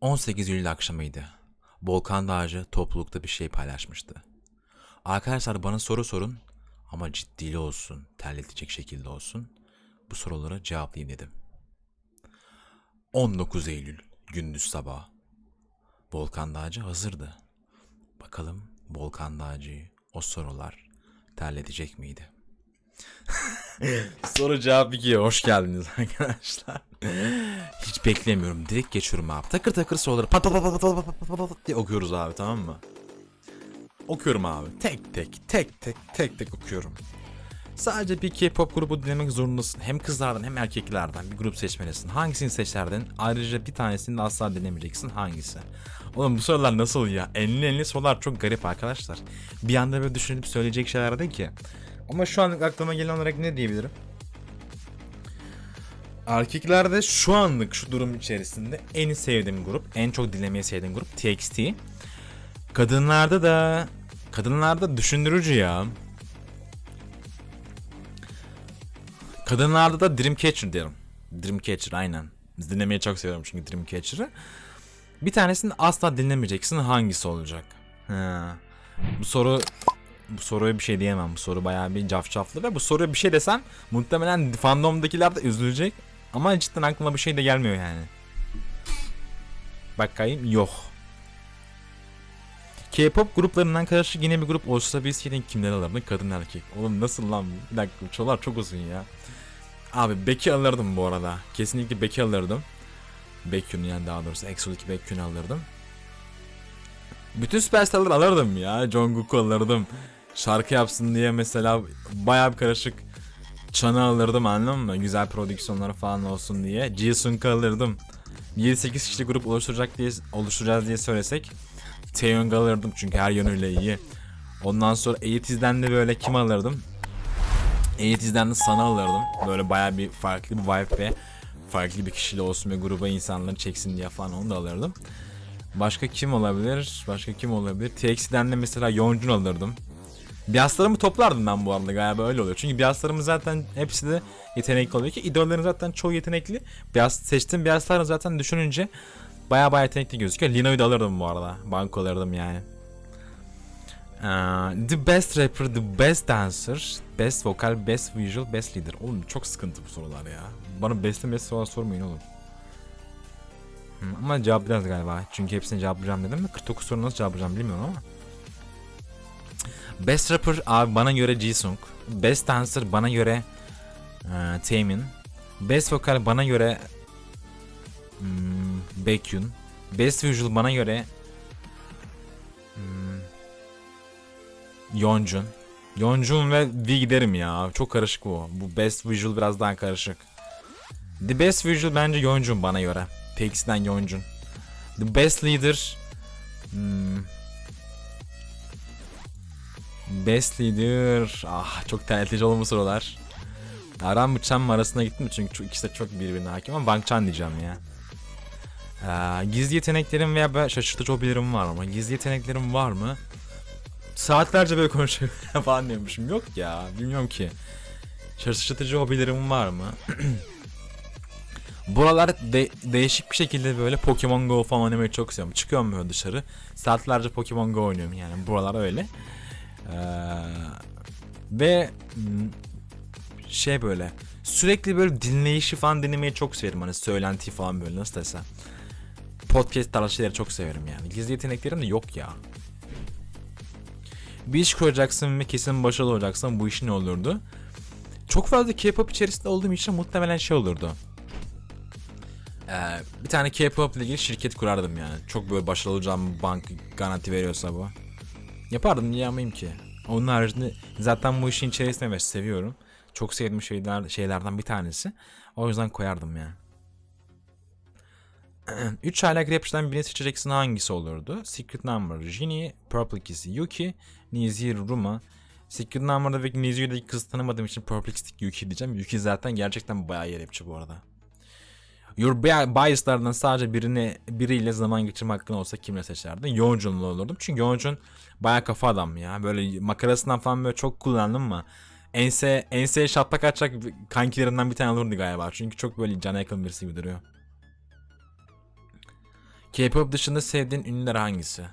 18 Eylül akşamıydı. Volkan Dağcı toplulukta bir şey paylaşmıştı. Arkadaşlar bana soru sorun ama ciddili olsun, terletecek şekilde olsun. Bu sorulara cevaplayayım dedim. 19 Eylül gündüz sabah. Volkan Dağcı hazırdı. Bakalım Volkan Dağcı'yı o sorular terletecek miydi? Soru cevap 2'ye hoş geldiniz arkadaşlar. Hiç beklemiyorum. Direkt geçiyorum abi. Takır takır soruları pat pat pat pat pat pat pat pat diye okuyoruz abi, tamam mı? Okuyorum abi. Tek tek okuyorum. Sadece bir K-pop grubu dinlemek zorundasın. Hem kızlardan hem erkeklerden bir grup seçmelisin. Hangisini seçerdin? Ayrıca bir tanesini de asla dinlemeyeceksin. Hangisi? Oğlum bu sorular nasıl ya? Enli sorular çok garip arkadaşlar. Bir anda böyle düşünüp söyleyecek şeyler değil ki. Ama şu anlık aklıma gelen olarak ne diyebilirim? Erkeklerde şu anlık şu durum içerisinde en sevdiğim grup, en çok dinlemeyi sevdiğim grup TXT. Kadınlarda düşündürücü ya. Kadınlarda da Dreamcatcher diyorum. Dreamcatcher aynen. Dinlemeyi çok seviyorum çünkü Dreamcatcher'ı. Bir tanesini asla dinlemeyeceksin, hangisi olacak? Ha. Bu soruya bir şey diyemem. Bu soru bayağı bir cafcaflı ve bu soruya bir şey desem muhtemelen fandomdakiler de üzülecek. Ama cidden aklıma bir şey de gelmiyor yani. Bakayım, yok. K-pop gruplarından karışık yine bir grup oluşturabilseydin kimler alırdın? Kadın erkek. Oğlum nasıl lan? Bir dakika, çoğular çok uzun ya. Abi Beck'i alırdım bu arada. Kesinlikle Beck'i alırdım. Baekhyun'u yani, daha doğrusu EXO'daki Baekhyun'u alırdım. Bütün süperstarları alırdım ya. Jungkook'u alırdım. Şarkı yapsın diye mesela bayağı bir karışık Chan'ı alırdım, anladın mı? Güzel prodüksiyonları falan olsun diye. Jisung'u alırdım. 7-8 kişilik grup oluşturacağız diye söylesek Taeyong'u alırdım çünkü her yönüyle iyi. Ondan sonra ATEEZ'den de böyle kim alırdım? ATEEZ'den de Sun'ı alırdım. Böyle bayağı bir farklı bir vibe ve farklı bir kişili olsun ve gruba insanları çeksin diye falan, onu da alırdım. Başka kim olabilir? TXT'den de mesela Yeonjun alırdım. Biaslarımı toplardım ben bu arada, galiba öyle oluyor. Çünkü biaslarımı zaten hepsi de yetenekli oluyor ki idollerin zaten çoğu yetenekli. Seçtiğim biaslar zaten düşününce baya yetenekli gözüküyor. Lino'yu da alırdım bu arada. Banko alırdım yani. The best rapper, the best dancer, best vocal, best visual, best leader. Oğlum çok sıkıntı bu sorular ya. Bana best sorular sormayın oğlum. Ama cevaplayacağız galiba. Çünkü hepsini cevaplayacağım dedim mi? 49 soru nasıl cevaplayacağım bilmiyorum ama. Best rapper abi bana göre Jisung. Best dancer bana göre Taemin. Best vocal bana göre Baekhyun. Best visual bana göre Yeonjun. Yeonjun ve V giderim ya. Çok karışık bu. Bu best visual biraz daha karışık. The best visual bence Yeonjun bana göre. TXT'den Yeonjun. The best leader Best leader. Ah, çok terletici olan bu sorular. Aram mı Chan mı arasına gittim çünkü ikisi de çok birbirine hakim ama Bang Chan diyeceğim ya. Gizli yeteneklerim veya şaşırtıcı hobilerim var mı? Gizli yeteneklerim var mı? Saatlerce böyle konuşabilirim falan diyormuşum. Yok ya, bilmiyorum ki. Şaşırtıcı hobilerim var mı? Buralar değişik bir şekilde böyle Pokemon Go falan oynamayı çok seviyorum. Çıkıyorum böyle dışarı. Saatlerce Pokemon Go oynuyorum yani. Buralar öyle. Ve şey böyle sürekli böyle dinleyişi falan dinlemeyi çok severim, hani söylenti falan, böyle nasıl desem. Podcast tarzı şeyleri çok severim yani. Gizli yeteneklerim de yok ya. Bir iş kuracaksın ve kesin başarılı olacaksın, bu iş ne olurdu? Çok fazla K-pop içerisinde olduğum için muhtemelen şey olurdu. Bir tane K-pop ile ilgili şirket kurardım yani. Çok böyle başarılı olacağım, bank garanti veriyorsa bu. Yapardım, niye yapmayayım ki? Onun haricinde zaten bu işin içerisinde ve seviyorum. Çok sevdiğim şeylerden bir tanesi. O yüzden koyardım yani. 3 aylak rapçiden birini seçeceksin, hangisi olurdu? Secret Number, Jinny, Purple Kiss, Yuki, Nizi, Ruma. Secret Number'da ve Nizi'yi de kız tanımadığım için Purple Kiss, Yuki diyeceğim. Yuki zaten gerçekten bayağı iyi rapçi bu arada. Your biaslardan sadece biriyle zaman geçirme hakkın olsa kimle seçerdin? Yeonjun'la olurdum. Çünkü Yeonjun bayağı kafa adam ya. Böyle makarasından falan böyle çok kullandım mı? Enseye şaplak atacak kankilerinden bir tane olurdu galiba. Çünkü çok böyle cana yakın birisi gibi duruyor. K-pop dışında sevdiğin ünlüler hangisi?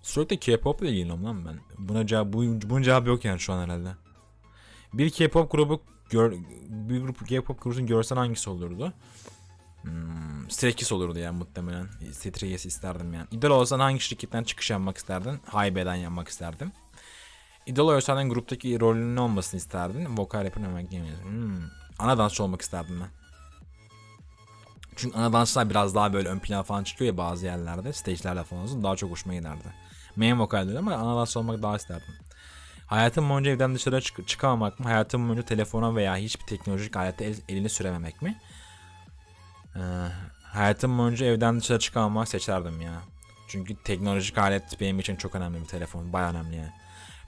Sürekli K-pop ile ilgileniyorum lan ben. Bunun cevabı yok yani şu an herhalde. Bir K-pop grubu bir grup K-pop grubunu görsen hangisi olurdu? Stray Kids olurdu yani muhtemelen. Stray Kids isterdim yani. İdol olsan hangi şirketten çıkış yapmak isterdin? HYB'den yapmak isterdim. İdol olsan gruptaki rolünün ne olmasını isterdin? Vokal yapın ana dansçı olmak isterdim ben. Çünkü ana dansçılar biraz daha böyle ön plana falan çıkıyor ya bazı yerlerde. Stage'lerle falan olsun daha çok hoşuma giderdi. Main vokalleri ama ana dansçı olmak daha isterdim. Hayatım boyunca evden dışarı çıkamamak mı? Hayatım boyunca telefona veya hiçbir teknolojik alete elini sürememek mi? Hayatım boyunca evden dışarı çıkamamak seçerdim ya. Çünkü teknolojik alet benim için çok önemli bir telefon. Bayağı önemli yani.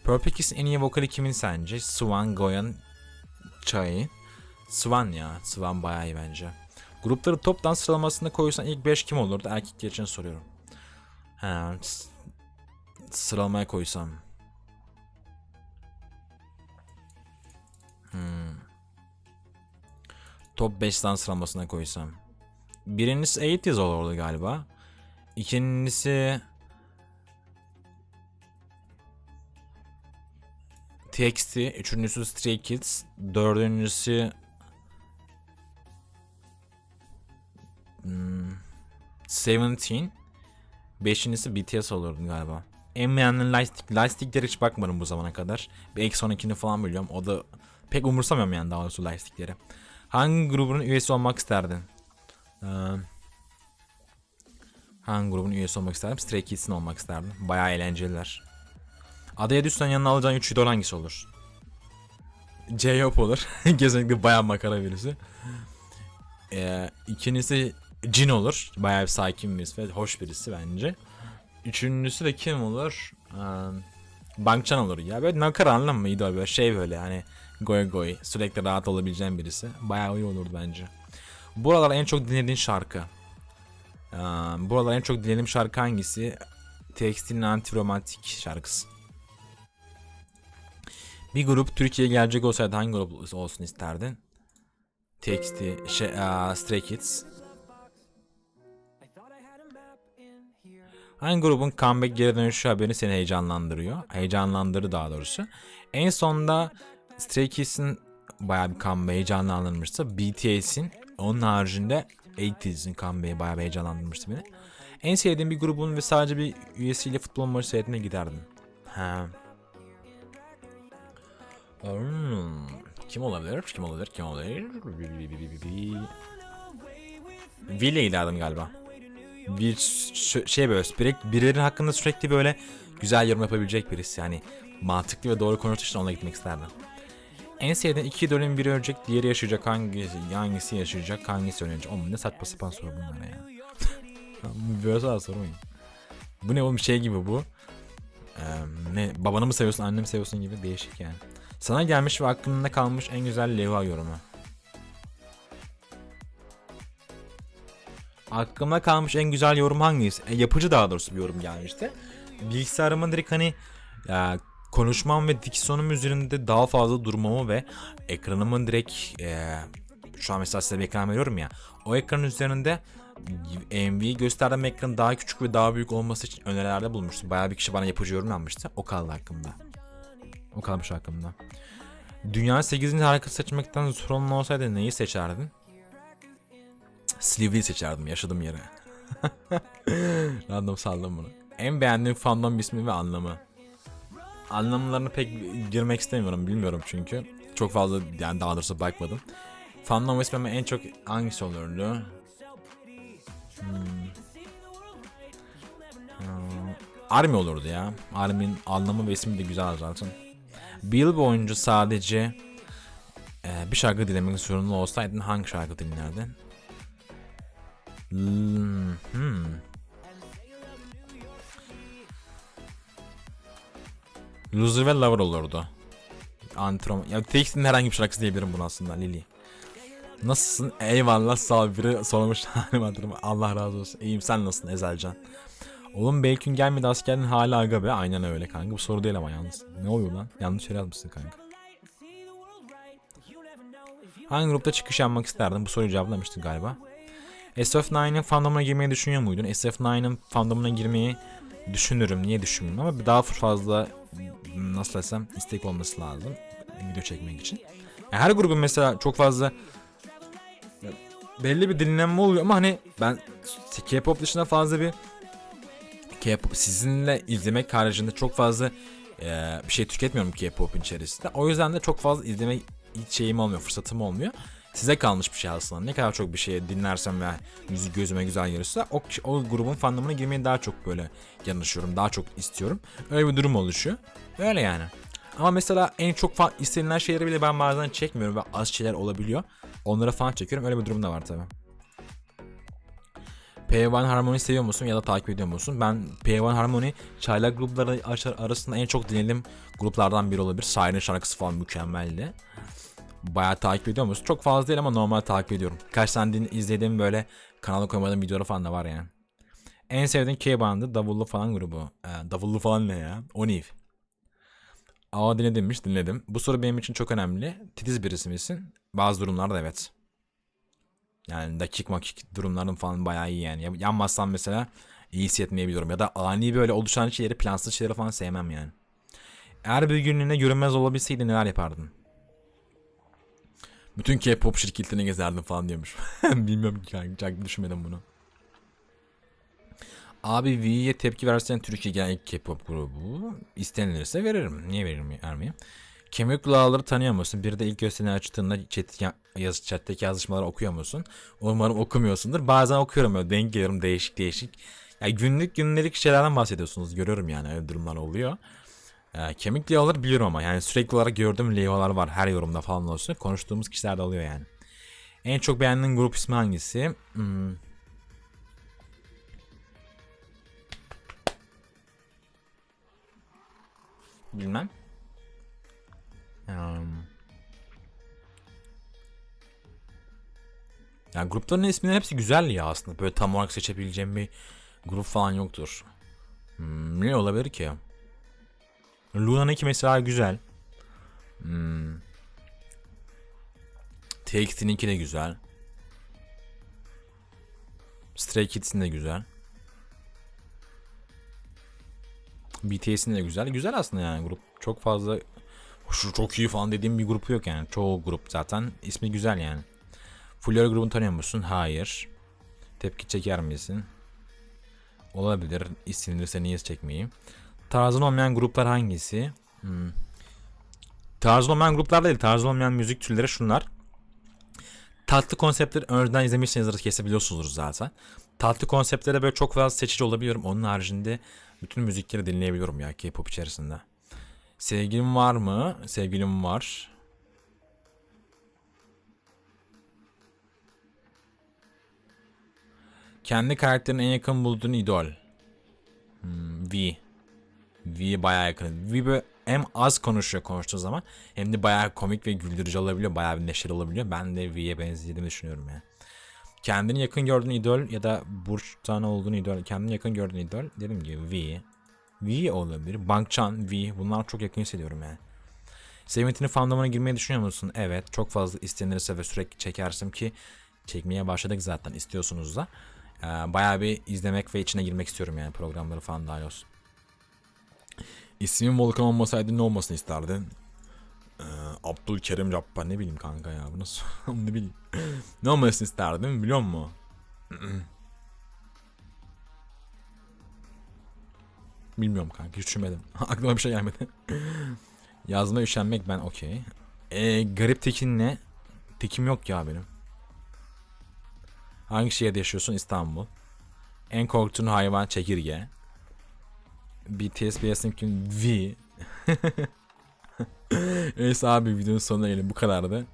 Purple Kiss'in en iyi vokali kimin sence? Swan, Goyan, Chai. Swan ya. Swan bayağı iyi bence. Grupları toptan sıralamasında koyursan ilk 5 kim olurdu? Erkekler için soruyorum. Sıralamaya koysam. Top 5'ten sıralamasına koysam. Birincisi 80's olurdu galiba. İkincisi TXT, üçüncüsü Stray Kids, dördüncüsü Seventeen, beşincisi BTS olurdu galiba. En beğendiğim Lightsticklere hiç bakmadım bu zamana kadar. Bir X12'ni falan biliyorum. O da pek umursamıyorum yani daha doğrusu Lightstickleri. Hangi grubun üyesi olmak isterdin? Hangi grubun üyesi olmak isterdim? Stray Kids'in olmak isterdim. Bayağı eğlenceliler. Adaya düşsen yanına alacağın 3 idol hangisi olur? J-Hope olur. Kesinlikle bayağı makara birisi. İkincisi Jin olur. Bayağı bir sakin birisi ve hoş birisi bence. Üçüncüsü de kim olur? Bangchan olur ya. Böyle makara anlam mı idol böyle şey böyle hani goy goy sürekli rahat olabileceğin birisi. Bayağı iyi olurdu bence. Buralar en çok dinlediğin şarkı. Buralar en çok dinlediğim şarkı hangisi? TXT'nin Anti-Romantik şarkısı. Bir grup Türkiye'ye gelecek olsaydı hangi grup olsun isterdin? TXT, Stray Kids. Hangi grubun comeback geri dönüşü haberi seni heyecanlandırıyor? Heyecanlandırır daha doğrusu. En sonda Stray Kids'in bayağı bir comeback heyecanlandırmıştı. BTS'in onun haricinde 80's'in comeback'i bayağı bir heyecanlandırmıştı beni. En sevdiğim bir grubun ve sadece bir üyesiyle futbol maçı seyretmeye giderdim. Kim olabilir? Kim olabilir? Kim olabilir? Vill'e giderdim galiba. Bir şey böyle sürekli birileri hakkında sürekli böyle güzel yorum yapabilecek birisi yani mantıklı ve doğru konuştuğu için ona gitmek isterdim. En sevdiğin iki idolün biri ölecek, diğeri yaşayacak, hangisi yaşayacak, hangisi ölecek? Oğlum ne saçma sapan soru bunlar ya. Böyle sormayın. Bu ne oğlum şey gibi bu. Ne babanı mı seviyorsun, annemi mi seviyorsun gibi değişik yani. Sana gelmiş ve aklında kalmış en güzel levha yorumu. Aklımda kalmış en güzel yorum hangisi? Yapıcı daha doğrusu bir yorum gelmişti. Bilgisayarımın direkt hani konuşmam ve diksiyonum üzerinde daha fazla durmamı ve ekranımın direkt şu an mesela size bir ekran veriyorum ya. O ekranın üzerinde MV'yi gösterdiğim ekranın daha küçük ve daha büyük olması için önerilerde bulmuştum. Bayağı bir kişi bana yapıcı yorum yapmıştı. O kaldı hakkımda. O kalmış hakkımda. Dünya 8. harika seçmekten sorumlu olsaydı neyi seçerdin? Sleeve'yi seçerdim yaşadığım yere. Random saldım bunu. En beğendiğim fandom ismi ve anlamı. Anlamlarını pek girmek istemiyorum bilmiyorum çünkü. Çok fazla yani daha doğrusu bakmadım. Fandom ismime en çok hangisi olurdu? Army olurdu ya. Army'nin anlamı ve ismi de güzel zaten. Bir yıl boyunca sadece bir şarkı dinlemek zorunlu olsaydın hangi şarkı dinlerdin? Loser ve Lover olurdu. Antrom. Ya TXT'nin herhangi bir şarkısı diyebilirim bunu aslında Lily. Nasılsın? Eyvallah sağ ol. Biri sormuş halim Allah razı olsun. İyiyim sen nasılsın Ezelcan? Oğlum Beykün gelmedi askerden hala aga be. Aynen öyle kanka. Bu soru değil ama yalnız. Ne oluyor lan? Yanlış şey yazmışsın kanka. Hangi grupta çıkış yapmak isterdin? Bu soruyu cevaplamıştın galiba. SF9'ın fandomuna girmeyi düşünüyor muydun? SF9'ın fandomuna girmeyi düşünürüm. Niye düşünmüyorum ama daha fazla nasıl desem istek olması lazım video çekmek için. Her grubun mesela çok fazla belli bir dinlenme oluyor ama hani ben K-pop dışında fazla bir K-pop sizinle izlemek haricinde çok fazla bir şey tüketmiyorum K-pop'un içerisinde. O yüzden de çok fazla izleme şeyim olmuyor, fırsatım olmuyor. Size kalmış bir şey aslında. Ne kadar çok bir şey dinlersem ve müzik gözüme güzel gelirse o grubun fandomuna girmeyi daha çok böyle yanaşıyorum. Daha çok istiyorum. Öyle bir durum oluşuyor. Öyle yani. Ama mesela en çok istenilen şeyleri bile ben bazen çekmiyorum ve az şeyler olabiliyor. Onlara falan çekiyorum. Öyle bir durum da var tabii. P1 Harmony seviyor musun ya da takip ediyor musun? Ben P1 Harmony çaylak grupları arasında en çok dinlediğim gruplardan biri olabilir. Siren şarkısı falan mükemmeldi. Bayağı takip ediyor musun? Çok fazla değil ama normal takip ediyorum. Kaç tane izlediğim böyle kanala koymadığım videoları falan da var yani. En sevdiğim K-Band'ı Davullu falan grubu. Davullu falan ne ya? Oniv. Aa dinledim. Bu soru benim için çok önemli. Titiz birisi misin? Bazı durumlarda evet. Yani dakik durumların falan bayağı iyi yani. Yanmazsam mesela iyi hissetmeyebiliyorum. Ya da ani böyle oluşan şeyleri, plansız şeyleri falan sevmem yani. Eğer bir günlüğüne görünmez olabilseydi neler yapardın? Bütün K-pop şirketlerini gezerdim falan diyormuş. Bilmiyorum ki kanka, düşünmedim bunu. Abi V'ye tepki versen Türkiye gelen ilk K-pop grubu. İstenilirse veririm. Niye vermeyeyim? Kemik Kulağları tanıyor musun? Bir de ilk gösterini açtığında chat'teki yazışmaları okuyor musun? Umarım okumuyorsundur. Bazen okuyorum böyle denk geliyorum değişik. Ya günlük şeylerden bahsediyorsunuz. Görüyorum yani öyle durumlar oluyor. Kemik Leo'ları biliyorum ama yani sürekli olarak gördüğüm Leo'lar var her yorumda falan olsun. Konuştuğumuz kişiler de oluyor yani. En çok beğendiğin grup ismi hangisi? Bilmem. Yani grupların isminin hepsi güzel ya aslında. Böyle tam olarak seçebileceğim bir grup falan yoktur. Ne olabilir ki? Luna'nın iki mesela güzel. TXT'ninki de güzel. Stray Kids'in de güzel. BTS'in de güzel. Güzel aslında yani grup. Çok fazla şu çok iyi falan dediğim bir grup yok yani. Çoğu grup zaten ismi güzel yani. Fleur grubunu tanıyor musun? Hayır. Tepki çeker misin? Olabilir. İstenilirse niye çekmeyeyim? Tarzın olmayan gruplar hangisi? Tarzın olmayan gruplar değil. Tarzın olmayan müzik türleri şunlar. Tatlı konseptleri önceden izlemişsinizdir, kesebiliyorsunuzdur zaten. Tatlı konseptlere böyle çok fazla seçici olabiliyorum. Onun haricinde bütün müzikleri dinleyebiliyorum ya K-pop içerisinde. Sevgilim var mı? Sevgilim var. Kendi karakterine en yakın bulduğun idol. V. V bayağı yakın. V böyle hem az konuştuğu zaman hem de bayağı komik ve güldürücü olabiliyor. Bayağı bir neşeli olabiliyor. Ben de V'ye benzediğimi düşünüyorum yani. Kendini yakın gördüğün idol ya da burçtan olduğun idol. Kendini yakın gördüğün idol. Dediğim gibi V. V olabilir. Bangchan, V. Bunlar çok yakın hissediyorum yani. Seventeen fandomuna girmeyi düşünüyor musun? Evet. Çok fazla istenirse ve sürekli çekersim ki çekmeye başladık zaten istiyorsunuz da. Bayağı bir izlemek ve içine girmek istiyorum yani programları falan dahil olsun. İsmin Volkan olmasaydı ne olmasını isterdin? Abdülkerim Cabbar ne bileyim kanka ya bu nasıl ne bileyim. Ne olmasını isterdim biliyor musun? Bilmiyorum kanka hiç düşünmedim. Aklıma bir şey gelmedi. Yazma üşenmek ben okey. Garip tekin ne? Tekim yok ya benim. Hangi şehirde yaşıyorsun? İstanbul. En korktuğun hayvan çekirge. BTS BS'in kim? V. Neyse abi videonun sonuna gelin bu kadardı.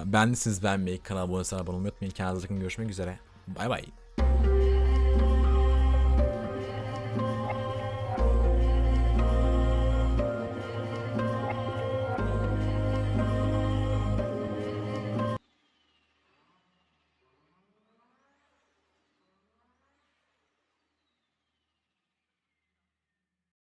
Ben de siz beğenmeyi, kanala abone olmayı unutmayın. Kendinize bakın, görüşmek üzere. Bay bay.